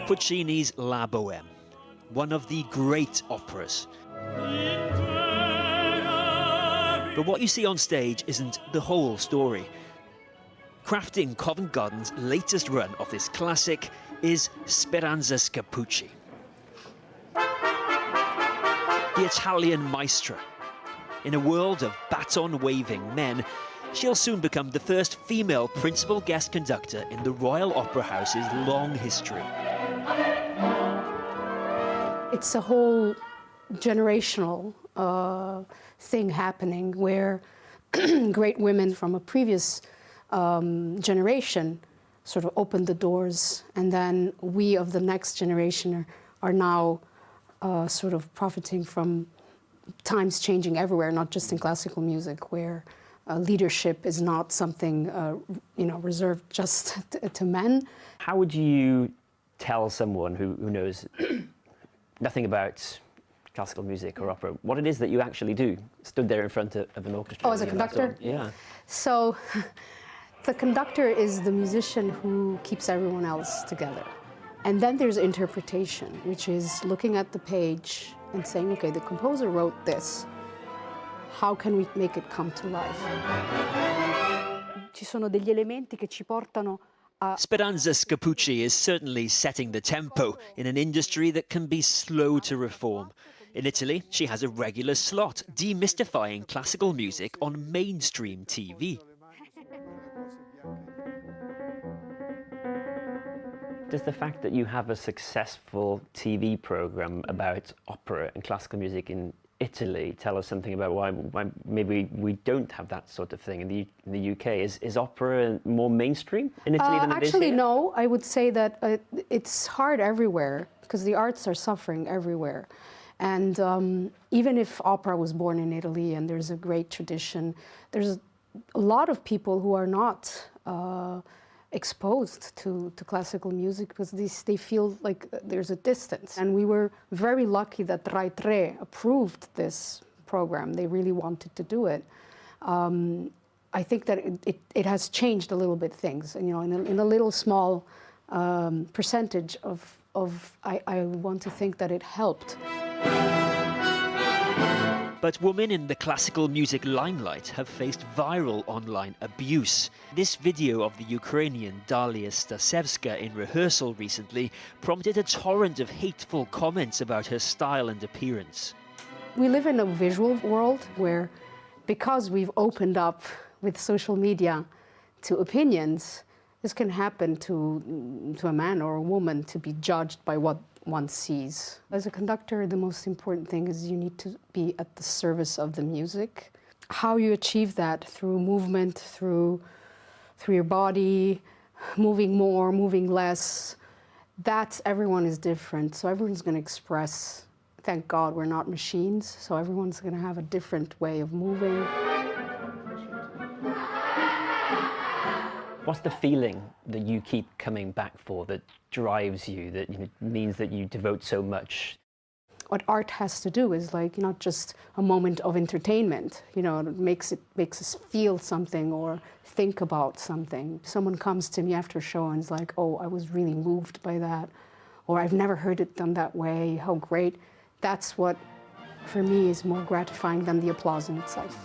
Puccini's La Bohème, one of the great operas. But what you see on stage isn't the whole story. Crafting Covent Garden's latest run of this classic is Speranza Scappucci, the Italian maestra. In a world of baton-waving men, she'll soon become the first female principal guest conductor in the Royal Opera House's long history. It's a whole generational thing happening where great women from a previous generation sort of opened the doors, and then we of the next generation are now sort of profiting from times changing everywhere, not just in classical music, where leadership is not something reserved just to men. How would you tell someone who knows nothing about classical music or opera what it is that you actually do, stood there in front of an orchestra? Oh, as a conductor? Yeah. So the conductor is the musician who keeps everyone else together. And then there's interpretation, which is looking at the page and saying, okay, the composer wrote this. How can we make it come to life? Ci sono degli elementi che ci portano a... Speranza Scappucci is certainly setting the tempo in an industry that can be slow to reform. In Italy, she has a regular slot demystifying classical music on mainstream TV. Does the fact that you have a successful TV program about opera and classical music in Italy tell us something about why maybe we don't have that sort of thing in the UK? Is opera more mainstream in Italy than it is Actually, here? no. I would say that it's hard everywhere because the arts are suffering everywhere. And even if opera was born in Italy and there's a great tradition, there's a lot of people who are not exposed to classical music because they feel like there's a distance. And we were very lucky that Rai 3 approved this program. They really wanted to do it. I think that it has changed a little bit things, and in a little small percentage I want to think that it helped. But women in the classical music limelight have faced viral online abuse. This video of the Ukrainian Dalia Stasevska in rehearsal recently prompted a torrent of hateful comments about her style and appearance. We live in a visual world where, because we've opened up with social media to opinions, this can happen to a man or a woman to be judged by what one sees. As a conductor, the most important thing is you need to be at the service of the music. How you achieve that through movement, through your body, moving more, moving less, everyone is different. So everyone's going to express. Thank God we're not machines, so everyone's going to have a different way of moving. What's the feeling that you keep coming back for, that drives you, that means that you devote so much? What art has to do is not just a moment of entertainment. It makes us feel something or think about something. Someone comes to me after a show and is like, "Oh, I was really moved by that," or "I've never heard it done that way. How great!" That's what, for me, is more gratifying than the applause in itself.